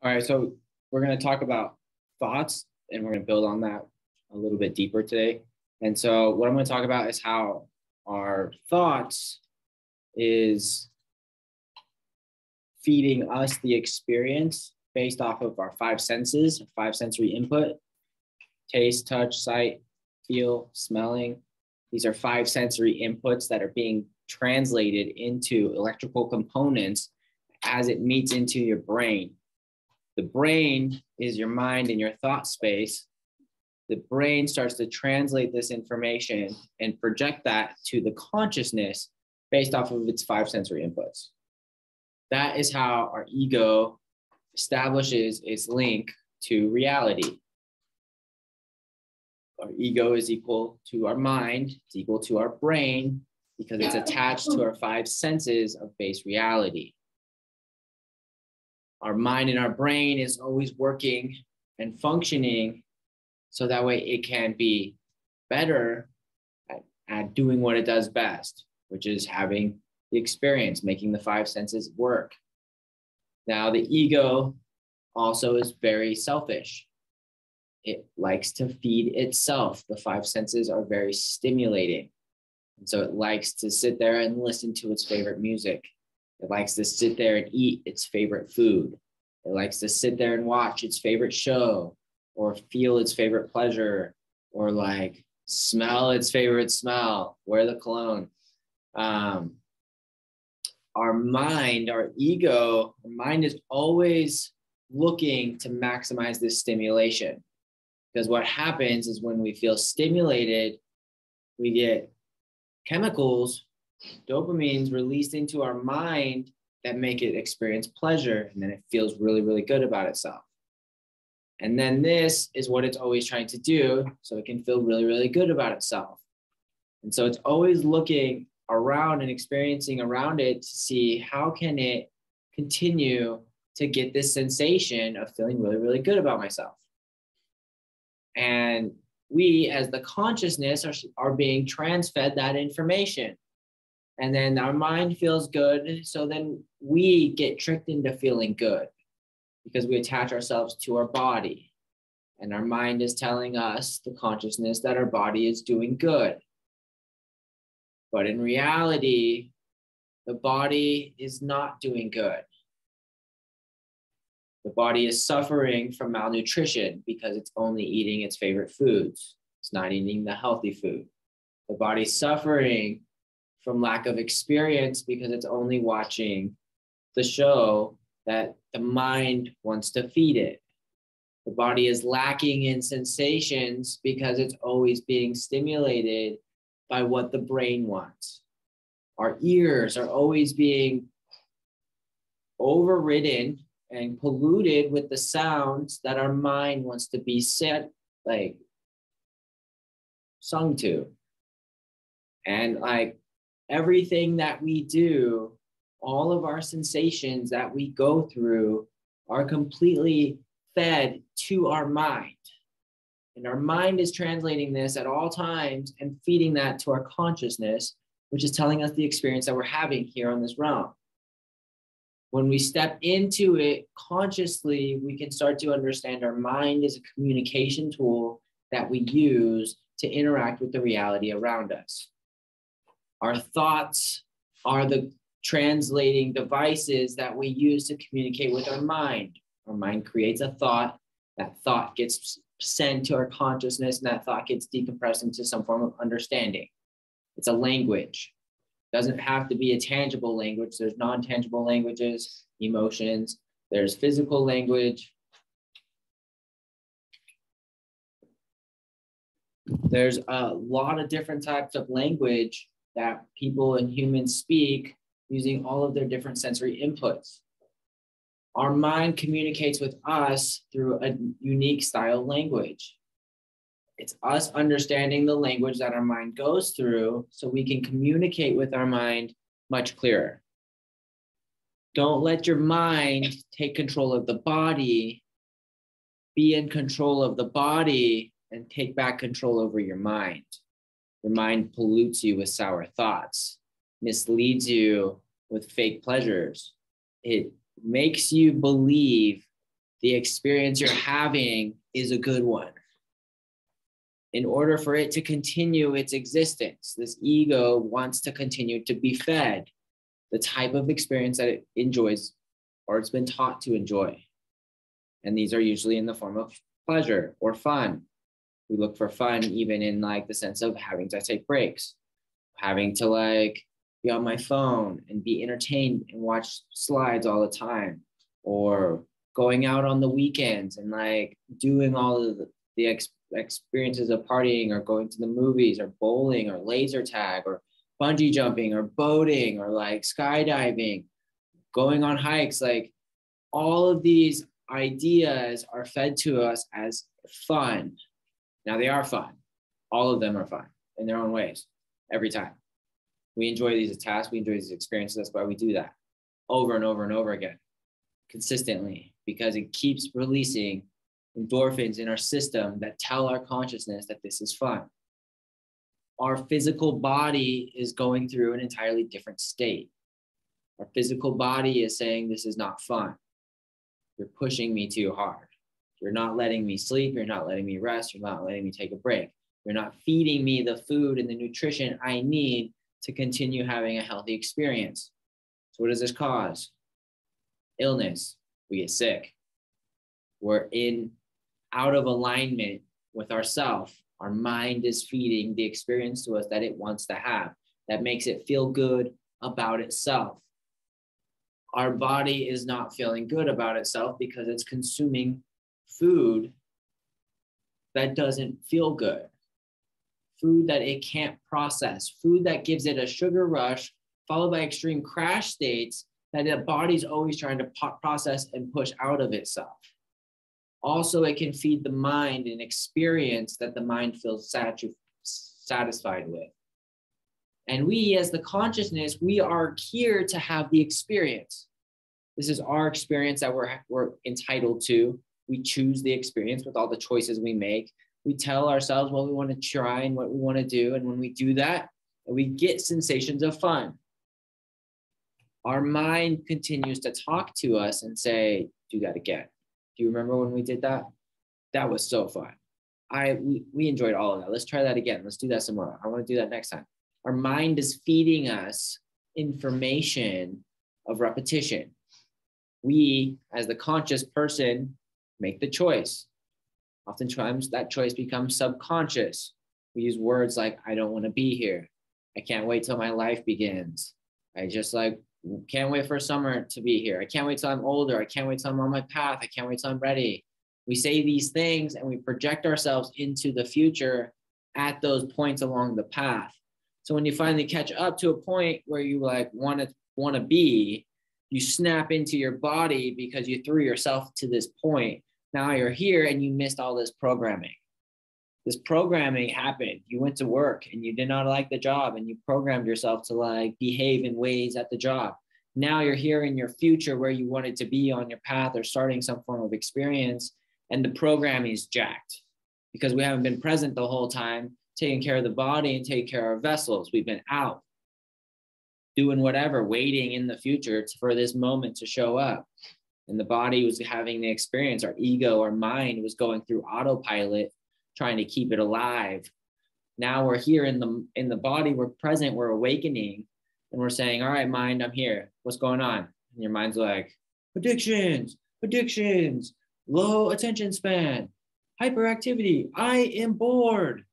All right, so we're going to talk about thoughts, and we're going to build on that a little bit deeper today. And so what I'm going to talk about is how our thoughts is feeding us the experience based off of our five senses, five sensory input: taste, touch, sight, feel, smelling. These are five sensory inputs that are being translated into electrical components as it meets into your brain. The brain is your mind and your thought space. The brain starts to translate this information and project that to the consciousness based off of its five sensory inputs. That is how our ego establishes its link to reality. Our ego is equal to our mind, it's equal to our brain, because it's attached to our five senses of base reality. Our mind and our brain is always working and functioning so that way it can be better at doing what it does best, which is having the experience, making the five senses work. Now, the ego also is very selfish. It likes to feed itself. The five senses are very stimulating. And so it likes to sit there and listen to its favorite music. It likes to sit there and eat its favorite food. It likes to sit there and watch its favorite show, or feel its favorite pleasure, or like smell its favorite smell, wear the cologne. Our mind, our ego, our mind is always looking to maximize this stimulation. Because what happens is when we feel stimulated, we get chemicals, dopamines released into our mind that make it experience pleasure. And then it feels really, really good about itself. And then this is what it's always trying to do, so it can feel really, really good about itself. And so it's always looking around and experiencing around it to see how can it continue to get this sensation of feeling really, really good about myself. And we, as the consciousness, are being transfed that information. And then our mind feels good. So then we get tricked into feeling good because we attach ourselves to our body. And our mind is telling us, the consciousness, that our body is doing good. But in reality, the body is not doing good. The body is suffering from malnutrition because it's only eating its favorite foods. It's not eating the healthy food. The body's suffering from lack of experience because it's only watching the show that the mind wants to feed it. The body is lacking in sensations because it's always being stimulated by what the brain wants. Our ears are always being overridden and polluted with the sounds that our mind wants to be sung to. And everything that we do, all of our sensations that we go through are completely fed to our mind. And our mind is translating this at all times and feeding that to our consciousness, which is telling us the experience that we're having here on this realm. When we step into it consciously, we can start to understand our mind is a communication tool that we use to interact with the reality around us. Our thoughts are the translating devices that we use to communicate with our mind. Our mind creates a thought. That thought gets sent to our consciousness, and that thought gets decompressed into some form of understanding. It's a language. It doesn't have to be a tangible language. There's non-tangible languages, emotions. There's physical language. There's a lot of different types of language that people and humans speak using all of their different sensory inputs. Our mind communicates with us through a unique style language. It's us understanding the language that our mind goes through so we can communicate with our mind much clearer. Don't let your mind take control of the body. Be in control of the body and take back control over your mind. Your mind pollutes you with sour thoughts, misleads you with fake pleasures. It makes you believe the experience you're having is a good one. In order for it to continue its existence, this ego wants to continue to be fed the type of experience that it enjoys or it's been taught to enjoy. And these are usually in the form of pleasure or fun. We look for fun even in like the sense of having to take breaks, having to like be on my phone and be entertained and watch slides all the time, or going out on the weekends and like doing all of the experiences of partying or going to the movies or bowling or laser tag or bungee jumping or boating or like skydiving, going on hikes. Like all of these ideas are fed to us as fun. Now they are fun. All of them are fun in their own ways every time. We enjoy these tasks, we enjoy these experiences. That's why we do that over and over and over again, consistently, because it keeps releasing endorphins in our system that tell our consciousness that this is fun. Our physical body is going through an entirely different state. Our physical body is saying, this is not fun. You're pushing me too hard. You're not letting me sleep. You're not letting me rest. You're not letting me take a break. You're not feeding me the food and the nutrition I need to continue having a healthy experience. So what does this cause? Illness. We get sick. We're out of alignment with ourself. Our mind is feeding the experience to us that it wants to have, that makes it feel good about itself. Our body is not feeling good about itself because it's consuming food that doesn't feel good, food that it can't process, food that gives it a sugar rush, followed by extreme crash states that the body's always trying to process and push out of itself. Also, it can feed the mind an experience that the mind feels satisfied with. And we, as the consciousness, we are here to have the experience. This is our experience that we're entitled to. We choose the experience with all the choices we make. We tell ourselves what we want to try and what we want to do. And when we do that, we get sensations of fun. Our mind continues to talk to us and say, do that again. Do you remember when we did that? That was so fun. We enjoyed all of that. Let's try that again. Let's do that some more. I want to do that next time. Our mind is feeding us information of repetition. We, as the conscious person, make the choice. Oftentimes that choice becomes subconscious. We use words like, I don't want to be here. I can't wait till my life begins. I just like, can't wait for summer to be here. I can't wait till I'm older. I can't wait till I'm on my path. I can't wait till I'm ready. We say these things and we project ourselves into the future at those points along the path. So when you finally catch up to a point where you like want to be, you snap into your body because you threw yourself to this point. Now you're here and you missed all this programming. This programming happened. You went to work and you did not like the job and you programmed yourself to like behave in ways at the job. Now you're here in your future where you wanted to be on your path or starting some form of experience, and the programming is jacked because we haven't been present the whole time, taking care of the body and taking care of our vessels. We've been out doing whatever, waiting in the future for this moment to show up. And the body was having the experience. Our ego, our mind was going through autopilot, trying to keep it alive. Now we're here in the body, we're present, we're awakening, and we're saying, all right, mind, I'm here. What's going on? And your mind's like, addictions, low attention span, hyperactivity, I am bored,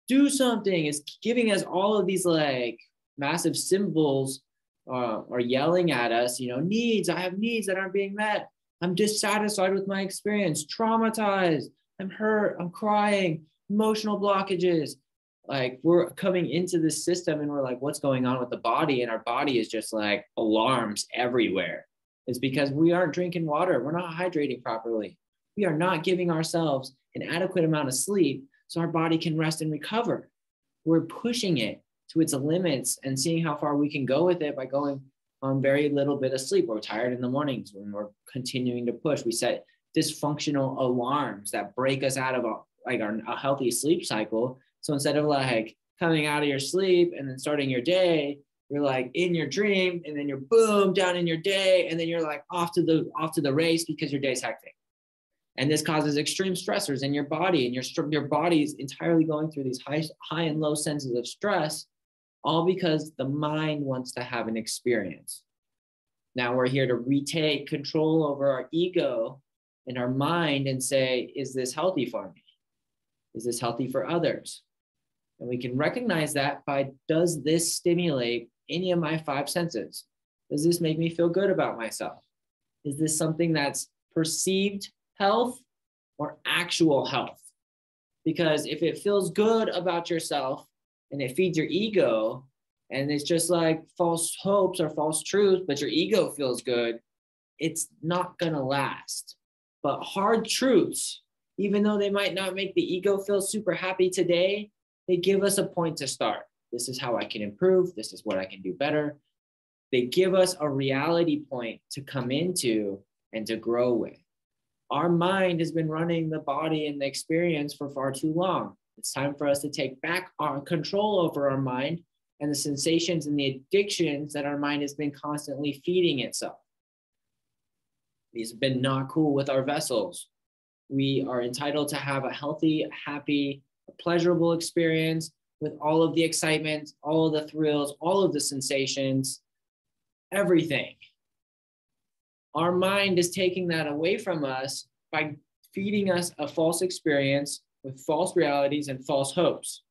do something. It's giving us all of these like massive symbols are yelling at us, needs. I have needs that aren't being met. I'm dissatisfied with my experience, traumatized, I'm hurt, I'm crying, emotional blockages. Like we're coming into this system and we're like, what's going on with the body? And our body is just like alarms everywhere. It's because we aren't drinking water. We're not hydrating properly. We are not giving ourselves an adequate amount of sleep so our body can rest and recover. We're pushing it to its limits and seeing how far we can go with it by going on very little bit of sleep. We're tired in the mornings when we're continuing to push. We set dysfunctional alarms that break us out of a healthy sleep cycle. So instead of like coming out of your sleep and then starting your day, you're like in your dream and then you're boom down in your day. And then you're like off to the race because your day's hectic. And this causes extreme stressors in your body, and your body is entirely going through these high and low senses of stress, all because the mind wants to have an experience. Now we're here to retake control over our ego and our mind and say, is this healthy for me? Is this healthy for others? And we can recognize that by, does this stimulate any of my five senses? Does this make me feel good about myself? Is this something that's perceived health or actual health? Because if it feels good about yourself and it feeds your ego, and it's just like false hopes or false truth, but your ego feels good, it's not going to last. But hard truths, even though they might not make the ego feel super happy today, they give us a point to start. This is how I can improve. This is what I can do better. They give us a reality point to come into and to grow with. Our mind has been running the body and the experience for far too long. It's time for us to take back our control over our mind and the sensations and the addictions that our mind has been constantly feeding itself. These have been not cool with our vessels. We are entitled to have a healthy, happy, pleasurable experience with all of the excitement, all of the thrills, all of the sensations, everything. Our mind is taking that away from us by feeding us a false experience with false realities and false hopes.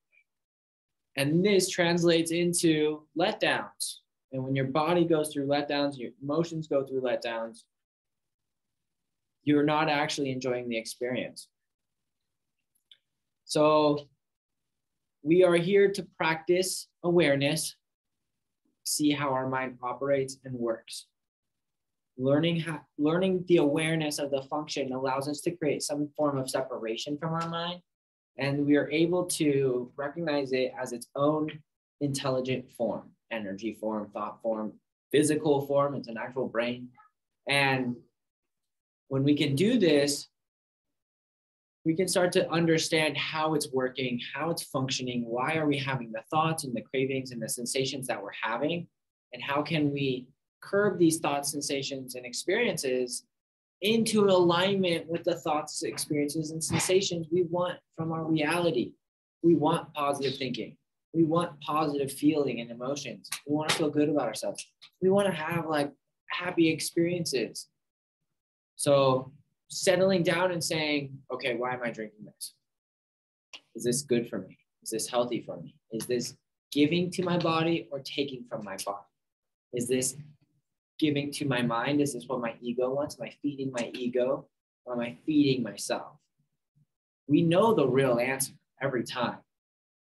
And this translates into letdowns. And when your body goes through letdowns, your emotions go through letdowns, you're not actually enjoying the experience. So we are here to practice awareness, see how our mind operates and works. Learning the awareness of the function allows us to create some form of separation from our mind, and we are able to recognize it as its own intelligent form, energy form, thought form, physical form. It's an actual brain. And when we can do this, we can start to understand how it's working, how it's functioning, why are we having the thoughts and the cravings and the sensations that we're having, and how can we curb these thoughts, sensations, and experiences into alignment with the thoughts, experiences, and sensations we want from our reality. We want positive thinking. We want positive feeling and emotions. We want to feel good about ourselves. We want to have like happy experiences. So settling down and saying, okay, why am I drinking this? Is this good for me? Is this healthy for me? Is this giving to my body or taking from my body? Is this giving to my mind? Is this what my ego wants? Am I feeding my ego or am I feeding myself? We know the real answer every time.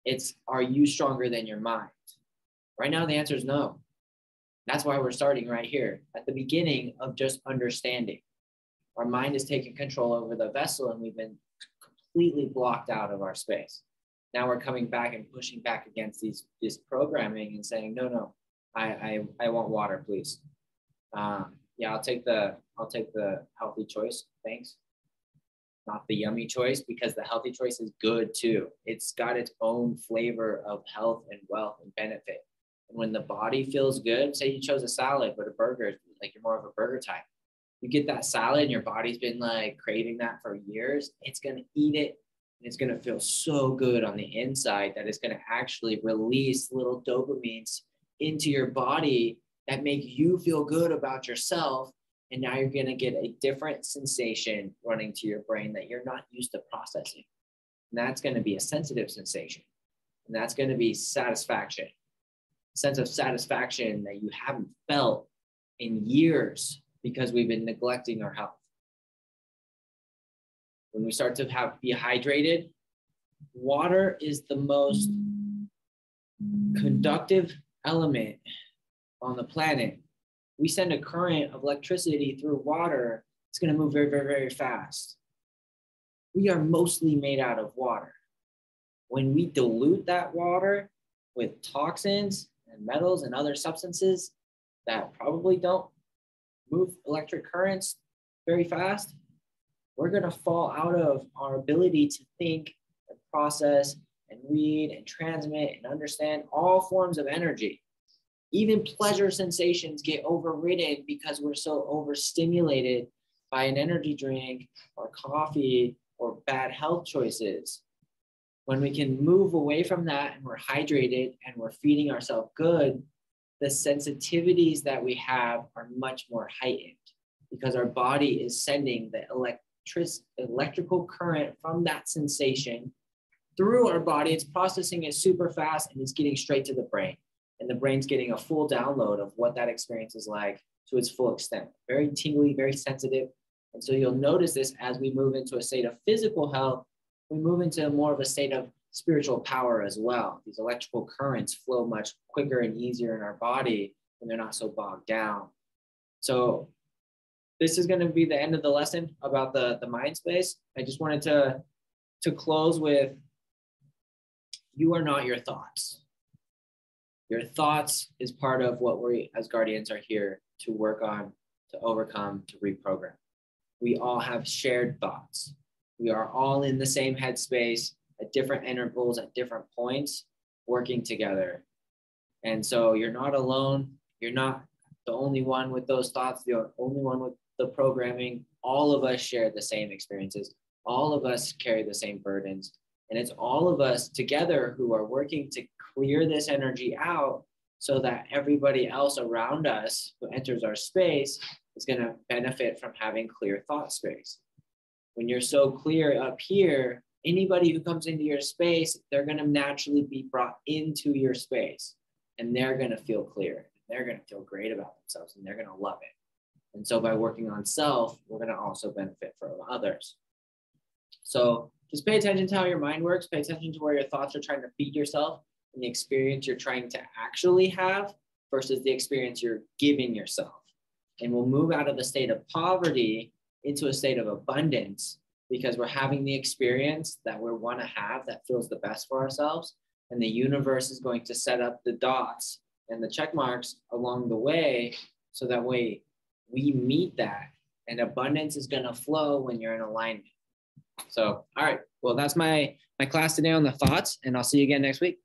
It's, are you stronger than your mind? Right now, the answer is no. That's why we're starting right here at the beginning of just understanding. Our mind is taking control over the vessel and we've been completely blocked out of our space. Now we're coming back and pushing back against this programming and saying, no, I want water, please. Yeah, I'll take the healthy choice. Thanks. Not the yummy choice, because the healthy choice is good too. It's got its own flavor of health and wealth and benefit. And when the body feels good, say you chose a salad, but a burger, like you're more of a burger type. You get that salad and your body's been like craving that for years. It's going to eat it and it's going to feel so good on the inside that it's going to actually release little dopamines into your body that make you feel good about yourself. And now you're going to get a different sensation running to your brain that you're not used to processing. And that's going to be a sensitive sensation. And that's going to be satisfaction, a sense of satisfaction that you haven't felt in years because we've been neglecting our health. When we start to be hydrated, water is the most conductive element on the planet. We send a current of electricity through water, it's going to move very, very, very fast. We are mostly made out of water. When we dilute that water with toxins and metals and other substances that probably don't move electric currents very fast, we're going to fall out of our ability to think and process and read and transmit and understand all forms of energy. Even pleasure sensations get overridden because we're so overstimulated by an energy drink or coffee or bad health choices. When we can move away from that and we're hydrated and we're feeding ourselves good, the sensitivities that we have are much more heightened because our body is sending the electrical current from that sensation through our body. It's processing it super fast and it's getting straight to the brain. And the brain's getting a full download of what that experience is like to its full extent. Very tingly, very sensitive. And so you'll notice this as we move into a state of physical health, we move into more of a state of spiritual power as well. These electrical currents flow much quicker and easier in our body when they're not so bogged down. So this is going to be the end of the lesson about the mind space. I just wanted to close with, you are not your thoughts. Your thoughts is part of what we as guardians are here to work on, to overcome, to reprogram. We all have shared thoughts. We are all in the same headspace at different intervals, at different points, working together. And so you're not alone. You're not the only one with those thoughts, the only one with the programming. All of us share the same experiences. All of us carry the same burdens. And it's all of us together who are working to clear this energy out so that everybody else around us who enters our space is going to benefit from having clear thought space. When you're so clear up here, anybody who comes into your space, they're going to naturally be brought into your space and they're going to feel clear. They're going to feel great about themselves and they're going to love it. And so by working on self, we're going to also benefit from others. So just pay attention to how your mind works. Pay attention to where your thoughts are trying to feed yourself and the experience you're trying to actually have versus the experience you're giving yourself. And we'll move out of the state of poverty into a state of abundance because we're having the experience that we want to have that feels the best for ourselves. And the universe is going to set up the dots and the check marks along the way so that way we meet that, and abundance is going to flow when you're in alignment. So, all right. Well, that's my class today on the thoughts, and I'll see you again next week.